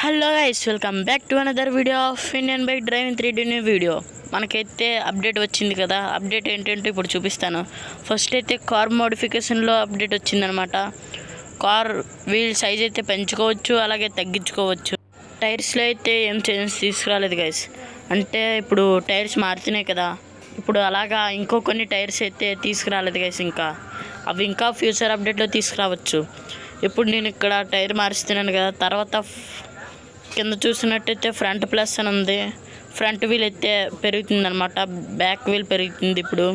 Hello guys, welcome back to another video of Indian bike driving 3D new video. మనకైతే update వచ్చింది కదా. Update ఏంటంటే ఇప్పుడు చూపిస్తాను. ఫస్ట్ అయితే కార్ మోడిఫికేషన్లో అప్డేట్ వచ్చిందనమాట. కార్ వీల్ సైజ్ అయితే పెంచుకోవచ్చు, అలాగే తగ్గించుకోవచ్చు. టైర్స్లో అయితే ఏం చేంజ్ తీసుకురాలేదు గైస్. అంటే ఇప్పుడు టైర్స్ మారుతున్నాయి కదా, ఇప్పుడు అలాగా ఇంకో కొన్ని టైర్స్ అయితే తీసుకురాలేదు గైస్. అవి ఇంకా ఫ్యూచర్ అప్డేట్లో తీసుకురావచ్చు. ఇప్పుడు నేను ఇక్కడ టైర్ మారుస్తున్నాను కదా, తర్వాత కింద చూసినట్టయితే ఫ్రంట్ ప్లస్ అని ఉంది. ఫ్రంట్ వీల్ అయితే పెరుగుతుంది అనమాట, బ్యాక్ వీల్ పెరుగుతుంది. ఇప్పుడు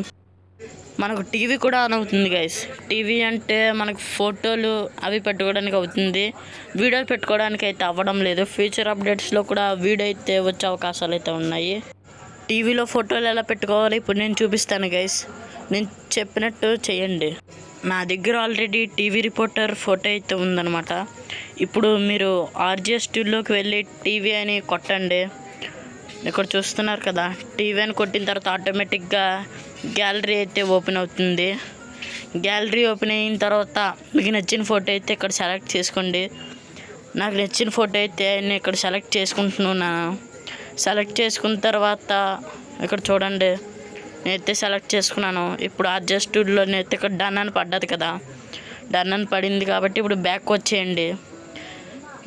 మనకు టీవీ కూడా ఆన్ అవుతుంది గైస్. టీవీ అంటే మనకు ఫోటోలు అవి పెట్టుకోవడానికి అవుతుంది, వీడియోలు పెట్టుకోవడానికి అయితే అవ్వడం లేదు. ఫ్యూచర్ అప్డేట్స్లో కూడా వీడియో అయితే వచ్చే అవకాశాలు అయితే ఉన్నాయి. టీవీలో ఫోటోలు ఎలా పెట్టుకోవాలి ఇప్పుడు నేను చూపిస్తాను గైస్. నేను చెప్పినట్టు చేయండి. నా దగ్గర ఆల్రెడీ టీవీ రిపోర్టర్ ఫోటో అయితే ఉందన్నమాట. ఇప్పుడు మీరు ఆర్జిఎస్ టూల్లోకి వెళ్ళి టీవీ అని కొట్టండి. ఇక్కడ చూస్తున్నారు కదా, టీవీ అని కొట్టిన తర్వాత ఆటోమేటిక్గా గ్యాలరీ అయితే ఓపెన్ అవుతుంది. గ్యాలరీ ఓపెన్ అయిన తర్వాత మీకు నచ్చిన ఫోటో అయితే ఇక్కడ సెలెక్ట్ చేసుకోండి. నాకు నచ్చిన ఫోటో అయితే నేను ఇక్కడ సెలెక్ట్ చేసుకుంటున్నాను. సెలెక్ట్ చేసుకున్న తర్వాత ఇక్కడ చూడండి, నేనైతే సెలెక్ట్ చేసుకున్నాను. ఇప్పుడు ఆర్జిఎస్ టూల్లో నేనైతే ఇక్కడ డన్ అని పడ్డది కదా, డన్ అని పడింది కాబట్టి ఇప్పుడు బ్యాక్ వచ్చేయండి.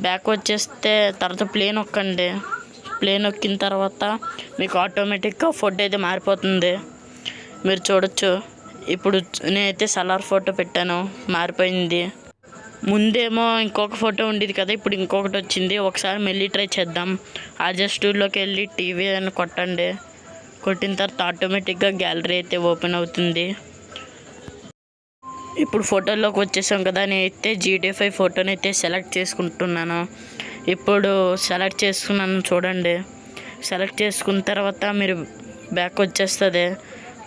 బ్యాక్ వచ్చేస్తే తర్వాత ప్లేన్ నొక్కండి. ప్లేన్ నొక్కిన తర్వాత మీకు ఆటోమేటిక్గా ఫోటో అయితే మారిపోతుంది. మీరు చూడొచ్చు. ఇప్పుడు నేనైతే సలార్ ఫోటో పెట్టాను, మారిపోయింది. ముందేమో ఇంకొక ఫోటో ఉండేది కదా, ఇప్పుడు ఇంకొకటి వచ్చింది. ఒకసారి మళ్ళీ ట్రై చేద్దాం. ఆర్జిఎస్ టూల్లోకి వెళ్ళి టీవీ అని కొట్టండి. కొట్టిన తర్వాత ఆటోమేటిక్గా గ్యాలరీ అయితే ఓపెన్ అవుతుంది. ఇప్పుడు ఫోటోలోకి వచ్చేసాం కదా, నేనైతే GT5 ఫోటోని అయితే సెలెక్ట్ చేసుకుంటున్నాను. ఇప్పుడు సెలెక్ట్ చేసుకున్నాను చూడండి. సెలెక్ట్ చేసుకున్న తర్వాత మీరు బ్యాక్ వచ్చేస్తుంది.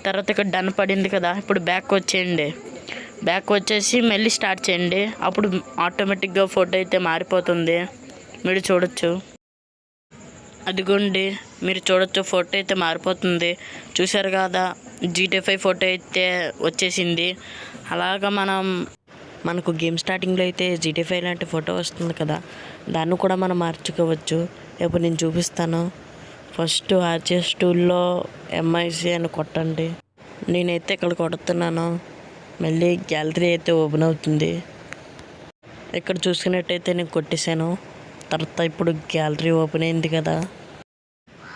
తర్వాత ఇక్కడ డన్ పడింది కదా, ఇప్పుడు బ్యాక్ వచ్చేయండి. బ్యాక్ వచ్చేసి మళ్ళీ స్టార్ట్ చేయండి. అప్పుడు ఆటోమేటిక్గా ఫోటో అయితే మారిపోతుంది. మీరు చూడొచ్చు. అదిగోండి, మీరు చూడొచ్చు, ఫోటో అయితే మారిపోతుంది. చూసారు కదా, GT5 ఫోటో అయితే వచ్చేసింది. అలాగా మనకు గేమ్ స్టార్టింగ్లో అయితే GT5 లాంటి ఫోటో వస్తుంది కదా, దాన్ని కూడా మనం మార్చుకోవచ్చు. ఇప్పుడు నేను చూపిస్తాను. ఫస్ట్ ఆర్జిఎస్ టూల్లో MIC అని కొట్టండి. నేనైతే ఇక్కడ కొడుతున్నాను. మళ్ళీ గ్యాలరీ అయితే ఓపెన్ అవుతుంది. ఇక్కడ చూసుకున్నట్టయితే నేను కొట్టేశాను. తర్వాత ఇప్పుడు గ్యాలరీ ఓపెన్ అయింది కదా.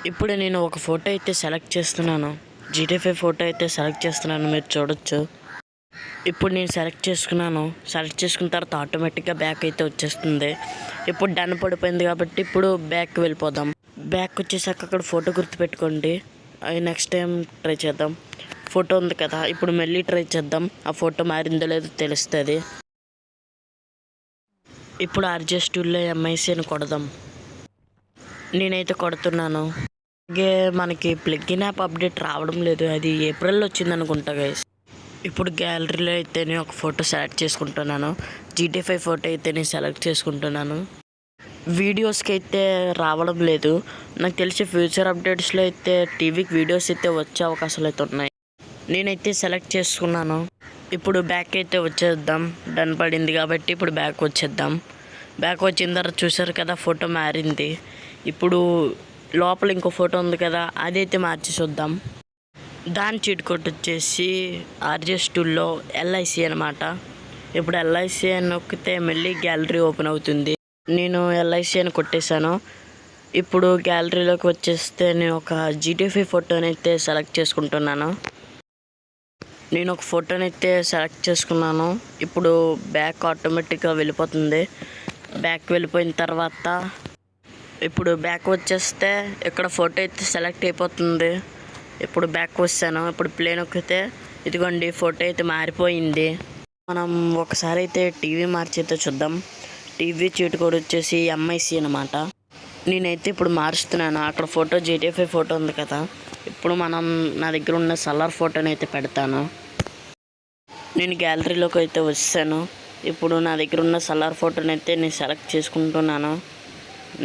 ఇప్పుడు నేను ఒక ఫోటో అయితే సెలెక్ట్ చేస్తున్నాను. GT5 ఫోటో అయితే సెలెక్ట్ చేస్తున్నాను, మీరు చూడొచ్చు. ఇప్పుడు నేను సెలెక్ట్ చేసుకున్నాను. సెలెక్ట్ చేసుకున్న తర్వాత ఆటోమేటిక్గా బ్యాక్ అయితే వచ్చేస్తుంది. ఇప్పుడు డన్ పడిపోయింది కాబట్టి ఇప్పుడు బ్యాక్ వెళ్ళిపోదాం. బ్యాక్ వచ్చేసాక అక్కడ ఫోటో గుర్తుపెట్టుకోండి. అవి నెక్స్ట్ టైం ట్రై చేద్దాం. ఫోటో ఉంది కదా, ఇప్పుడు మళ్ళీ ట్రై చేద్దాం. ఆ ఫోటో మారిందో లేదో తెలుస్తుంది. ఇప్పుడు ఆర్జిఎస్ టూల్లో MIC అని కొడదాం. నేనైతే కొడుతున్నాను. అలాగే మనకి ప్లగిన్ యాప్ అప్డేట్ రావడం లేదు, అది ఏప్రిల్లో వచ్చింది అనుకుంటా గైస్. ఇప్పుడు గ్యాలరీలో అయితే నేను ఒక ఫోటో సెలెక్ట్ చేసుకుంటున్నాను. GT5 ఫోటో అయితే నేను సెలెక్ట్ చేసుకుంటున్నాను. వీడియోస్కి అయితే రావడం లేదు. నాకు తెలిసి ఫ్యూచర్ అప్డేట్స్లో అయితే టీవీకి వీడియోస్ అయితే వచ్చే అవకాశాలు అయితే ఉన్నాయి. నేనైతే సెలెక్ట్ చేసుకున్నాను. ఇప్పుడు బ్యాక్ అయితే వచ్చేద్దాం. డన్ పడింది కాబట్టి ఇప్పుడు బ్యాక్ వచ్చేద్దాం. బ్యాక్ వచ్చిన తర్వాత చూసారు కదా, ఫోటో మారింది. ఇప్పుడు లోపల ఇంకో ఫోటో ఉంది కదా, అదైతే మార్చి చూద్దాం. దాని చీట్ కోడ్ వచ్చేసి ఆర్జిఎస్ టూల్లో LIC అనమాట. ఇప్పుడు LIC అని నొక్కితే మళ్ళీ గ్యాలరీ ఓపెన్ అవుతుంది. నేను LIC అని కొట్టేశాను. ఇప్పుడు గ్యాలరీలోకి వచ్చేస్తే నేను ఒక GT5 ఫోటోని అయితే సెలెక్ట్ చేసుకుంటున్నాను. నేను ఒక ఫోటోని అయితే సెలెక్ట్ చేసుకున్నాను. ఇప్పుడు బ్యాక్ ఆటోమేటిక్గా వెళ్ళిపోతుంది. బ్యాక్ వెళ్ళిపోయిన తర్వాత ఇప్పుడు బ్యాక్ వచ్చేస్తే ఇక్కడ ఫోటో అయితే సెలెక్ట్ అయిపోతుంది. ఇప్పుడు బ్యాక్ వచ్చాను. ఇప్పుడు ప్లేన్ నొక్కితే ఇదిగోండి, ఫోటో అయితే మారిపోయింది. మనం ఒకసారి అయితే టీవీ మార్చి అయితే చూద్దాం. టీవీ చీట్ కోడ్ వచ్చేసి MIC అనమాట. నేనైతే ఇప్పుడు మారుస్తున్నాను. అక్కడ ఫోటో GT5 ఫోటో ఉంది కదా, ఇప్పుడు నా దగ్గర ఉన్న సలార్ ఫోటోని అయితే పెడతాను. నేను గ్యాలరీలోకి అయితే వచ్చాను. ఇప్పుడు నా దగ్గర ఉన్న సలార్ ఫోటోని అయితే నేను సెలెక్ట్ చేసుకుంటున్నాను.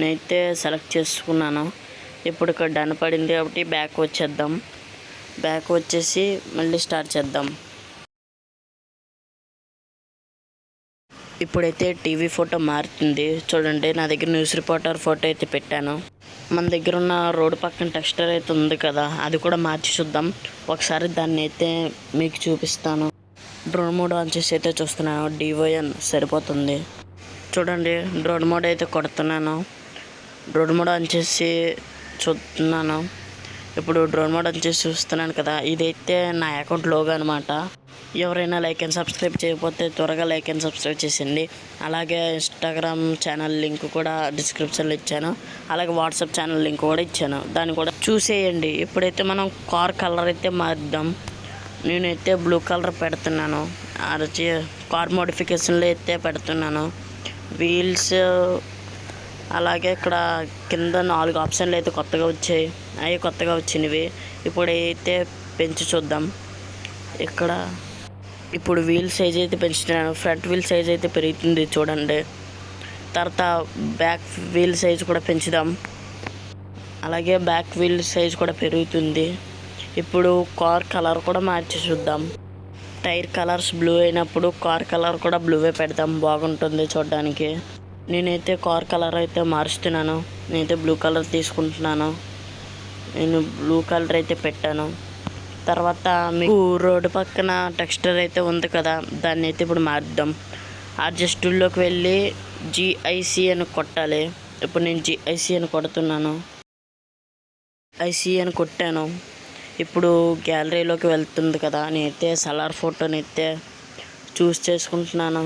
నేనైతే సెలెక్ట్ చేసుకున్నాను. ఇప్పుడు ఇక్కడ డన్ పడింది కాబట్టి బ్యాక్ వచ్చేద్దాం. బ్యాక్ వచ్చేసి మళ్ళీ స్టార్ట్ చేద్దాం. ఇప్పుడైతే టీవీ ఫోటో మారుతుంది చూడండి. నా దగ్గర న్యూస్ రిపోర్టర్ ఫోటో అయితే పెట్టాను. మన దగ్గర ఉన్న రోడ్డు పక్కన టెక్స్చర్ అయితే ఉంది కదా, అది కూడా మార్చి చూద్దాం. ఒకసారి దాన్ని అయితే మీకు చూపిస్తాను. డ్రోన్ మోడ్ ఆన్ చేసి అయితే చూస్తున్నాను. డివైఎన్ సరిపోతుంది. చూడండి, డ్రోన్ మోడ్ అయితే కొడుతున్నాను. డ్రోన్ మోడ్ ఆన్ చేసి చూస్తున్నాను. ఇప్పుడు డ్రోన్ మోడ్ ఆన్ చేసి చూస్తున్నాను కదా, ఇదైతే నా అకౌంట్ లోగో అనమాట. ఎవరైనా లైక్ అండ్ సబ్స్క్రైబ్ చేయకపోతే త్వరగా లైక్ అండ్ సబ్స్క్రైబ్ చేసేయండి. అలాగే ఇన్స్టాగ్రామ్ ఛానల్ లింక్ కూడా డిస్క్రిప్షన్లో ఇచ్చాను. అలాగే వాట్సాప్ ఛానల్ లింక్ కూడా ఇచ్చాను, దాన్ని కూడా చూసేయండి. ఇప్పుడైతే మనం కార్ కలర్ అయితే మారుద్దాం. నేనైతే బ్లూ కలర్ పెడుతున్నాను. అది కార్ మోడిఫికేషన్లో అయితే పెడుతున్నాను. వీల్స్ అలాగే ఇక్కడ కింద 4 ఆప్షన్లు అయితే కొత్తగా వచ్చాయి. అవి కొత్తగా వచ్చినవి. ఇప్పుడైతే పెంచి చూద్దాం. ఇక్కడ ఇప్పుడు వీల్ సైజ్ అయితే పెంచుతున్నాను. ఫ్రంట్ వీల్ సైజ్ అయితే పెరుగుతుంది చూడండి. తర్వాత బ్యాక్ వీల్ సైజ్ కూడా పెంచుదాం. అలాగే బ్యాక్ వీల్ సైజ్ కూడా పెరుగుతుంది. ఇప్పుడు కార్ కలర్ కూడా మార్చి చూద్దాం. టైర్ కలర్స్ బ్లూ అయినప్పుడు కార్ కలర్ కూడా బ్లూవే పెడదాం, బాగుంటుంది చూడడానికి. నేనైతే కార్ కలర్ అయితే మారుస్తున్నాను. నేనైతే బ్లూ కలర్ తీసుకుంటున్నాను. నేను బ్లూ కలర్ అయితే పెట్టాను. తర్వాత మీకు రోడ్డు పక్కన టెక్స్చర్ అయితే ఉంది కదా, దాన్ని అయితే ఇప్పుడు మార్చుదాం. అడ్జస్ట్ టూల్లోకి వెళ్ళి జిఐసి అని కొట్టాలి. ఇప్పుడు నేను జిఐసి అని కొడుతున్నాను. ఐసి అని కొట్టాను. ఇప్పుడు గ్యాలరీలోకి వెళ్తుంది కదా, నేనైతే సలార్ ఫోటోని అయితే చూస్ చేసుకుంటున్నాను.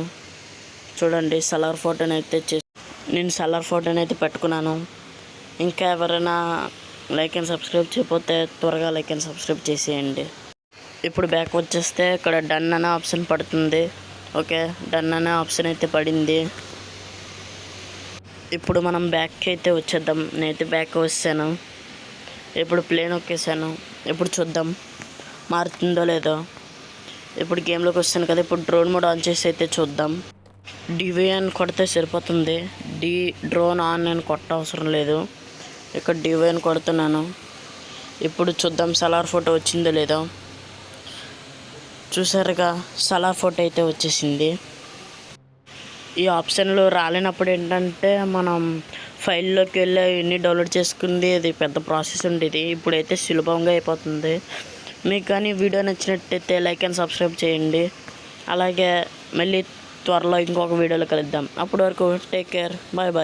చూడండి, సలార్ ఫోటోని అయితే నేను సలార్ ఫోటోని అయితే పెట్టుకున్నాను. ఇంకా ఎవరైనా లైక్ అండ్ సబ్స్క్రైబ్ చేయకపోతే త్వరగా లైక్ అండ్ సబ్స్క్రైబ్ చేసేయండి. ఇప్పుడు బ్యాక్ వచ్చేస్తే ఇక్కడ డన్ అనే ఆప్షన్ పడుతుంది. ఓకే, డన్ అనే ఆప్షన్ అయితే పడింది. ఇప్పుడు మనం బ్యాక్కి అయితే వచ్చేద్దాం. నేనైతే బ్యాక్ వచ్చాను. ఇప్పుడు ప్లేన్ ఒక్కేసాను. ఇప్పుడు చూద్దాం మారుతుందో లేదో. ఇప్పుడు గేమ్లోకి వస్తాను కదా, ఇప్పుడు డ్రోన్ మోడ్ ఆన్ చేసి అయితే చూద్దాం. డివైఎన్ కొడితే సరిపోతుంది. డ్రోన్ ఆన్ అని కొట్ట అవసరం లేదు. ఇక్కడ డివైఎన్ కొడుతున్నాను. ఇప్పుడు చూద్దాం సలార్ ఫోటో వచ్చిందో లేదో. చూసారుగా, సలార్ ఫోటో అయితే వచ్చేసింది. ఈ ఆప్షన్లు రాలేనప్పుడు ఏంటంటే మనం ఫైల్లోకి వెళ్ళి ఎన్ని డౌన్లోడ్ చేసుకుంది, అది పెద్ద ప్రాసెస్ ఉండేది. ఇప్పుడైతే సులభంగా అయిపోతుంది. మీకు కానీ వీడియో నచ్చినట్టయితే లైక్ అండ్ సబ్స్క్రైబ్ చేయండి. అలాగే మళ్ళీ త్వరలో ఇంకొక వీడియోలో కలుద్దాం. అప్పటి వరకు టేక్ కేర్, బాయ్ బాయ్.